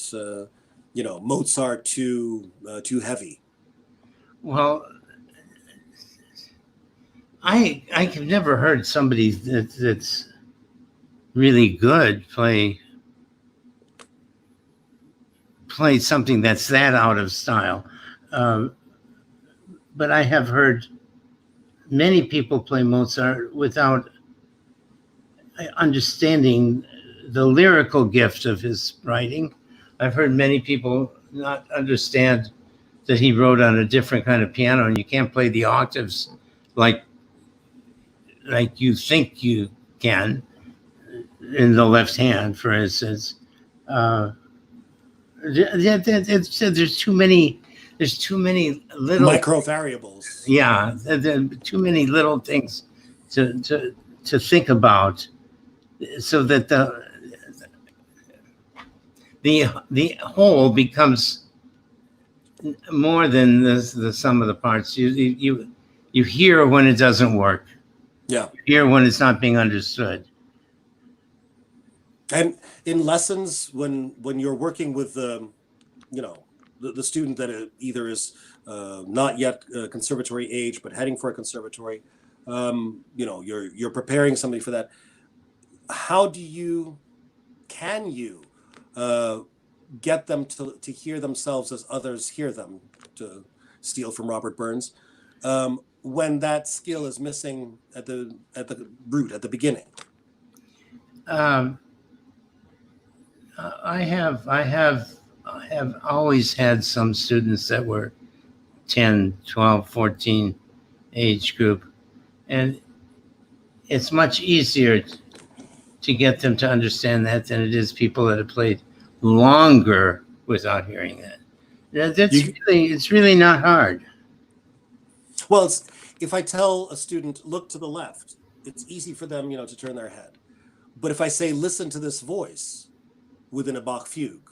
Mozart too heavy. Well, I've never heard somebody that's really good play something that's that out of style. But I have heard many people play Mozart without understanding the lyrical gift of his writing. I've heard many people not understand that he wrote on a different kind of piano, and you can't play the octaves like you think you can in the left hand, for instance. There's too many little micro variables. Yeah, there are too many little things to think about, so that the whole becomes more than the sum of the parts. You hear when it doesn't work. Yeah. You hear when it's not being understood. And in lessons, when you're working with the student that either is not yet conservatory age but heading for a conservatory, you're preparing somebody for that. How can you get them to hear themselves as others hear them, to steal from Robert Burns, when that skill is missing at the root, at the beginning? I have have always had some students that were 10, 12, 14 age group. And it's much easier to get them to understand that than it is people that have played longer without hearing that. It's really not hard. Well, if I tell a student, look to the left, it's easy for them, to turn their head. But if I say, listen to this voice within a Bach fugue,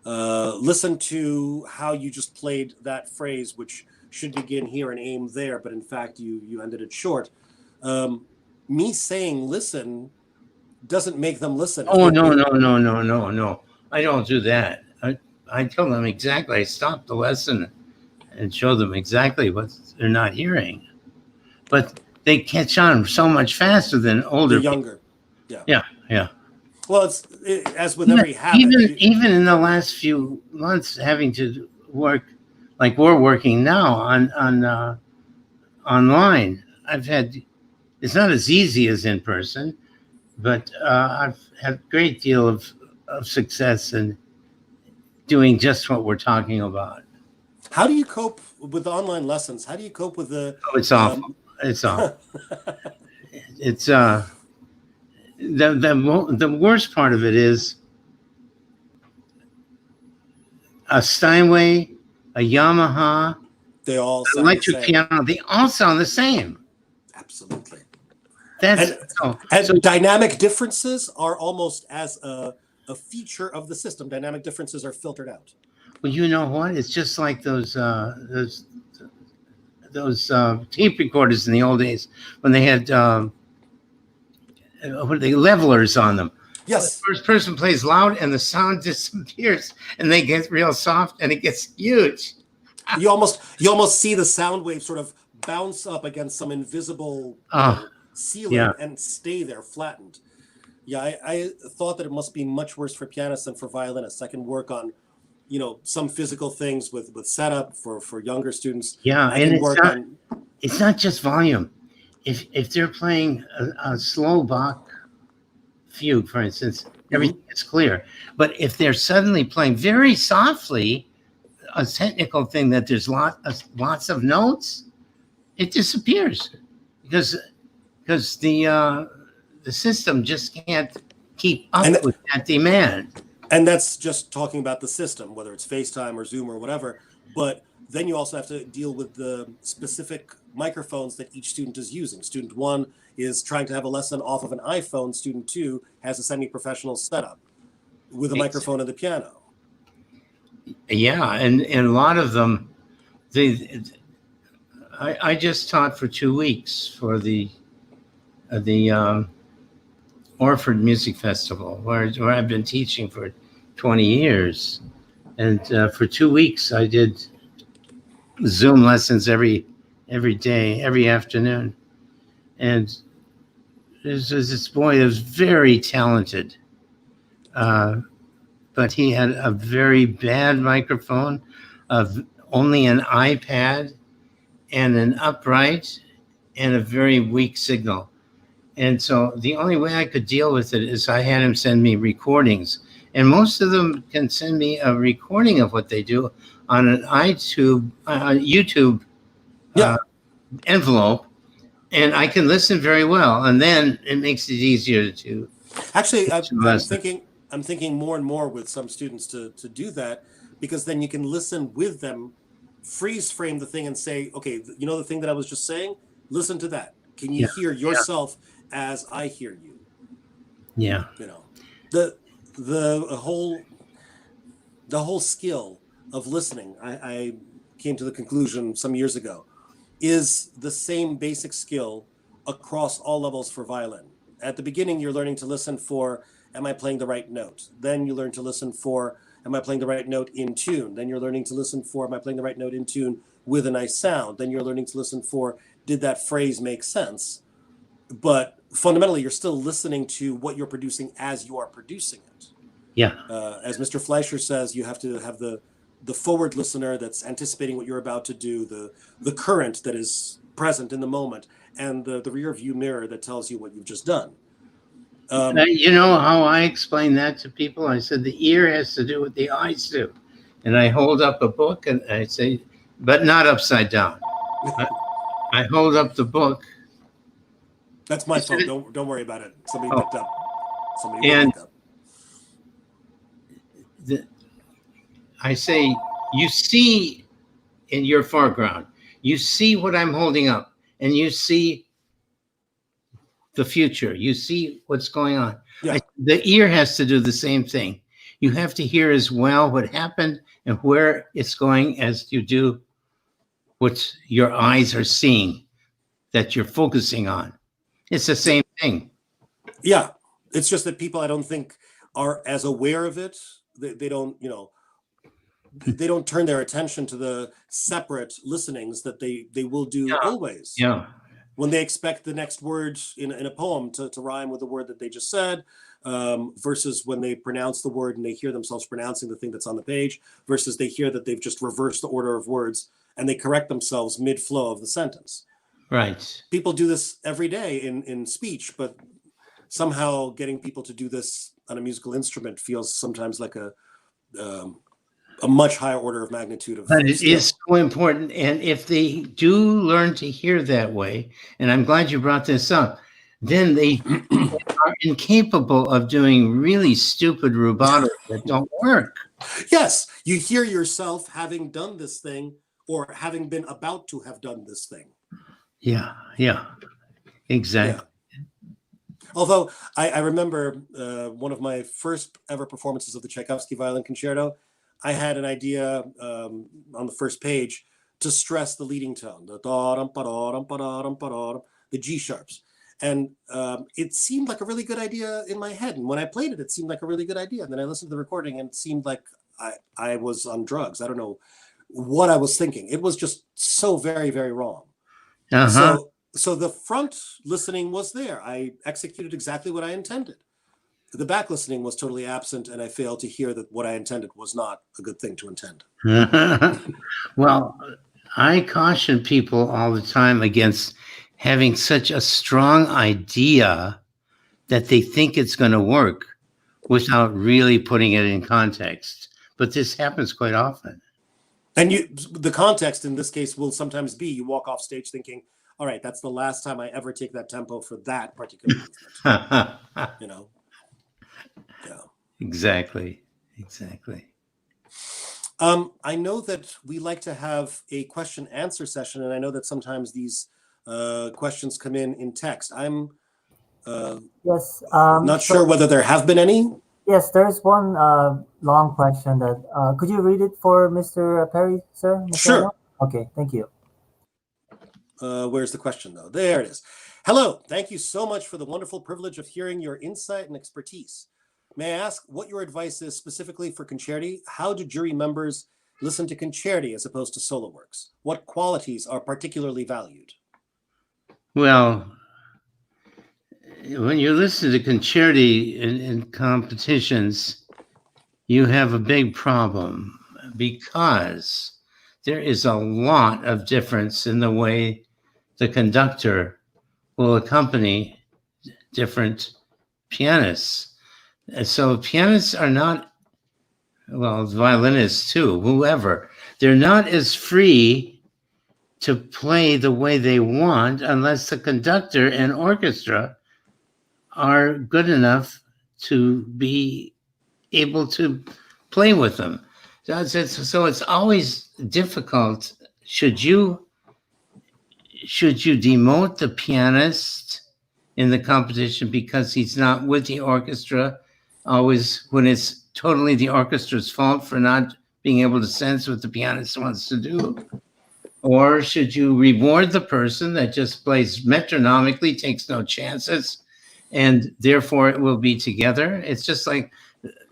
listen to how you just played that phrase, which should begin here and aim there, but in fact you ended it short. Me saying listen doesn't make them listen. Oh, no. I don't do that. I tell them exactly. I stop the lesson and show them exactly what they're not hearing. But they catch on so much faster than older. They're younger. Yeah. Well, as with every habit. Even in the last few months, having to work like we're working now on online, it's not as easy as in person, but I've had a great deal of success in doing just what we're talking about. How do you cope with the online lessons? How do you cope with the? Oh, it's awful. It's awful. It's the worst part of it is a Steinway, a Yamaha, they all an electric piano. They all sound the same. Absolutely. And dynamic differences are almost as a feature of the system. Dynamic differences are filtered out. Well, you know what? It's just like those tape recorders in the old days when they had levelers on them. Yes. The first person plays loud and the sound disappears, and they get real soft and it gets huge. You almost see the sound wave sort of bounce up against some invisible ceiling and stay there flattened. Yeah, I thought that it must be much worse for pianists than for violinists. I can work on, some physical things with setup for younger students. Yeah, and it's not just volume. If they're playing a slow Bach fugue, for instance, everything is clear. But if they're suddenly playing very softly, a technical thing that there's lots of notes, it disappears because the system just can't keep up with that demand. And that's just talking about the system, whether it's FaceTime or Zoom or whatever. But then you also have to deal with the specific microphones that each student is using. Student 1 is trying to have a lesson off of an iPhone. Student 2 has a semi-professional setup with a microphone and the piano. Yeah, and a lot of them, I just taught for 2 weeks for the Orford Music Festival, where I've been teaching for 20 years. And for 2 weeks, I did Zoom lessons every day, every afternoon. And there's this boy who's very talented, but he had a very bad microphone, of only an iPad and an upright and a very weak signal. And so the only way I could deal with it is I had him send me recordings. And most of them can send me a recording of what they do on an YouTube envelope. And I can listen very well. And then it makes it easier to... Actually, I'm thinking more and more with some students to do that, because then you can listen with them, freeze frame the thing and say, okay, the thing that I was just saying, listen to that. Can you hear yourself as I hear you? Yeah. The whole skill of listening, I came to the conclusion some years ago, is the same basic skill across all levels for violin. At the beginning, you're learning to listen for, am I playing the right note? Then you learn to listen for, am I playing the right note in tune? Then you're learning to listen for, am I playing the right note in tune with a nice sound? Then you're learning to listen for, did that phrase make sense? But fundamentally, you're still listening to what you're producing as you are producing it. Yeah. As Mr. Fleischer says, you have to have the forward listener that's anticipating what you're about to do, the current that is present in the moment, and the rear view mirror that tells you what you've just done. You know how I explain that to people? I said the ear has to do what the eyes do. And I hold up a book and I say, but not upside down. I hold up the book. That's my phone. Don't worry about it. Somebody Oh. picked up. Somebody will And pick up. I say, you see in your foreground, you see what I'm holding up, and you see the future. You see what's going on. Yeah. The ear has to do the same thing. You have to hear as well what happened and where it's going as you do what your eyes are seeing, that you're focusing on. It's the same thing. Yeah. It's just that people, I don't think, are as aware of it. They don't, they don't turn their attention to the separate listenings that they will do always. Yeah. When they expect the next word in a poem to rhyme with the word that they just said, versus when they pronounce the word and they hear themselves pronouncing the thing that's on the page, versus they hear that they've just reversed the order of words and they correct themselves mid-flow of the sentence. Right. People do this every day in speech, but somehow getting people to do this on a musical instrument feels sometimes like a much higher order of magnitude of But it skill. is so important. And if they do learn to hear that way, and I'm glad you brought this up, then they are incapable of doing really stupid rubato that don't work. Yes, you hear yourself having done this thing or having been about to have done this thing. Yeah, exactly. Yeah. Although I remember one of my first ever performances of the Tchaikovsky Violin Concerto, I had an idea on the first page to stress the leading tone, the G sharps. And it seemed like a really good idea in my head. And when I played it, it seemed like a really good idea. And then I listened to the recording and it seemed like I was on drugs. I don't know what I was thinking. It was just so very, very wrong. So the front listening was there. I executed exactly what I intended. The back listening was totally absent, and I failed to hear that what I intended was not a good thing to intend. Well, I caution people all the time against having such a strong idea that they think it's going to work without really putting it in context. But this happens quite often. And the context in this case will sometimes be you walk off stage thinking, all right, that's the last time I ever take that tempo for that particular movement. Yeah. Exactly. I know that we like to have a question answer session, and I know that sometimes these questions come in text. I'm not sure whether there have been any. Yes, there's one long question that could you read it for Mr. Perry, sir? Mr. Sure. Arnold? Okay, thank you. Where's the question, though? There it is. Hello. Thank you so much for the wonderful privilege of hearing your insight and expertise. May I ask what your advice is specifically for concerti? How do jury members listen to concerti as opposed to solo works? What qualities are particularly valued? Well, when you listen to concerti in competitions, you have a big problem because there is a lot of difference in the way the conductor will accompany different pianists. So pianists are not, well, violinists too, whoever, they're not as free to play the way they want unless the conductor and orchestra are good enough to be able to play with them. So it's always difficult. Should you demote the pianist in the competition because he's not with the orchestra always when it's totally the orchestra's fault for not being able to sense what the pianist wants to do? Or should you reward the person that just plays metronomically, takes no chances, and therefore it will be together? It's just like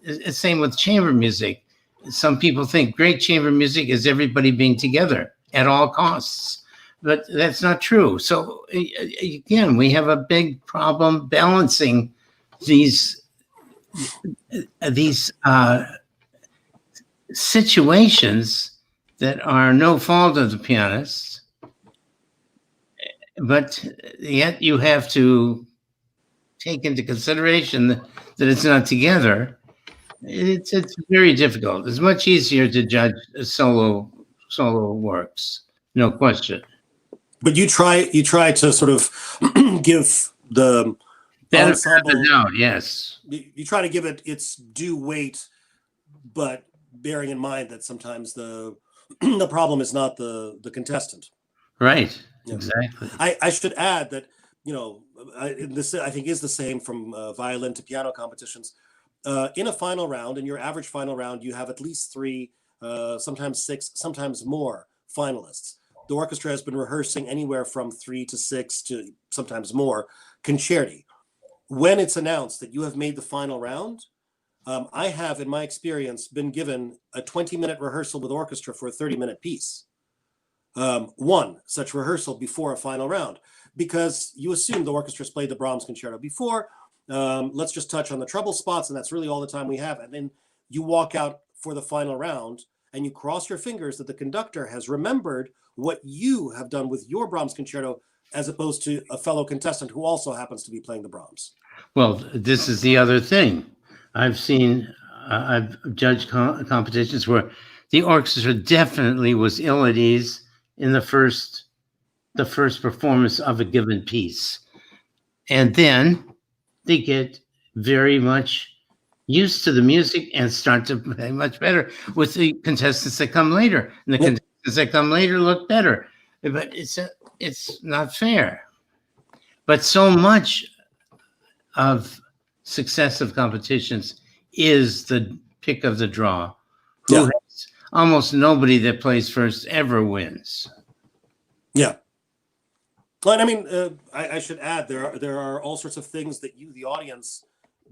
it's same with chamber music. Some people think great chamber music is everybody being together at all costs, but that's not true. So again, we have a big problem balancing these situations that are no fault of the pianist, but yet you have to take into consideration that it's not together, it's very difficult. It's much easier to judge solo works, no question. But you try to sort of give the Benefit of the doubt, yes. You try to give it its due weight, but bearing in mind that sometimes the problem is not the contestant. Right. Yeah. Exactly. I should add that, this I think is the same from violin to piano competitions. In a final round, in your average final round, you have at least 3, sometimes 6, sometimes more finalists. The orchestra has been rehearsing anywhere from 3 to 6 to sometimes more concerti. When it's announced that you have made the final round, I have, in my experience, been given a 20-minute rehearsal with orchestra for a 30-minute piece. One such rehearsal before a final round, because you assume the orchestra's played the Brahms concerto before. Let's just touch on the trouble spots, and that's really all the time we have. And then you walk out for the final round, and you cross your fingers that the conductor has remembered what you have done with your Brahms concerto, as opposed to a fellow contestant who also happens to be playing the Brahms. Well, this is the other thing. I've judged competitions where the orchestra definitely was ill at ease in the first performance of a given piece. And then they get very much used to the music and start to play much better with the contestants that come later. And the contestants that come later look better. But it's not fair. But so much of successive competitions is the pick of the draw. Yeah. Almost nobody that plays first ever wins. Yeah. Well, I mean, I should add, there are all sorts of things that you, the audience,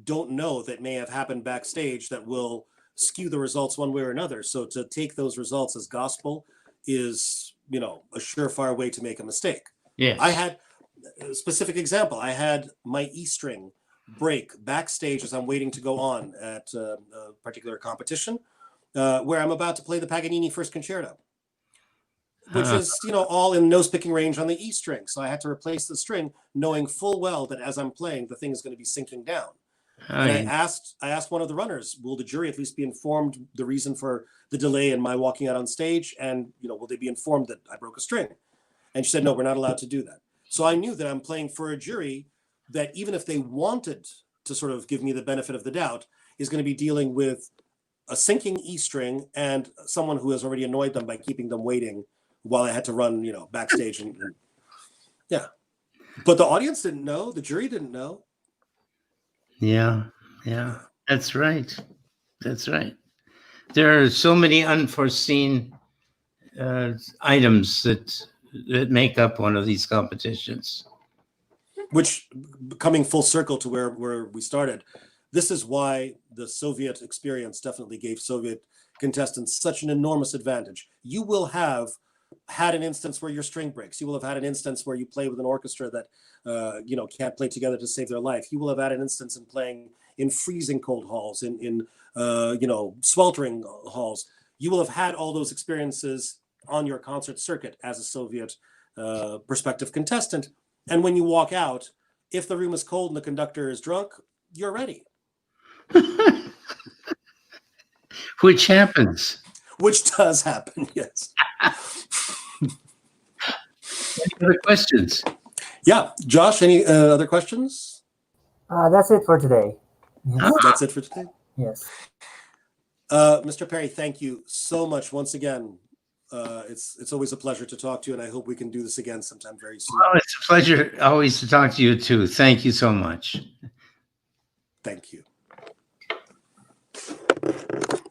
don't know that may have happened backstage that will skew the results one way or another. So to take those results as gospel is, a surefire way to make a mistake. Yes. I had a specific example. I had my E string break backstage as I'm waiting to go on at a particular competition where I'm about to play the Paganini First Concerto, which is, all in nose picking range on the E string. So I had to replace the string knowing full well that as I'm playing, the thing is going to be sinking down. And I asked one of the runners, will the jury at least be informed the reason for the delay in my walking out on stage? And, will they be informed that I broke a string? And she said, no, we're not allowed to do that. So I knew that I'm playing for a jury that even if they wanted to sort of give me the benefit of the doubt, is going to be dealing with a sinking E string and someone who has already annoyed them by keeping them waiting while I had to run, backstage. And yeah. But the audience didn't know. The jury didn't know. Yeah. That's right. There are so many unforeseen items that make up one of these competitions. Which, coming full circle to where we started, this is why the Soviet experience definitely gave Soviet contestants such an enormous advantage. You will have had an instance where your string breaks. You will have had an instance where you play with an orchestra that can't play together to save their life. You will have had an instance in playing in freezing cold halls, in sweltering halls. You will have had all those experiences on your concert circuit as a Soviet prospective contestant. And when you walk out, if the room is cold and the conductor is drunk, you're ready. Which happens. Which does happen, yes. Any other questions? Yeah. Josh, any other questions? That's it for today. Yes. That's it for today? Yes. Mr. Perry, thank you so much once again. It's always a pleasure to talk to you, and I hope we can do this again sometime very soon. Oh, it's a pleasure always to talk to you too. Thank you so much. Thank you.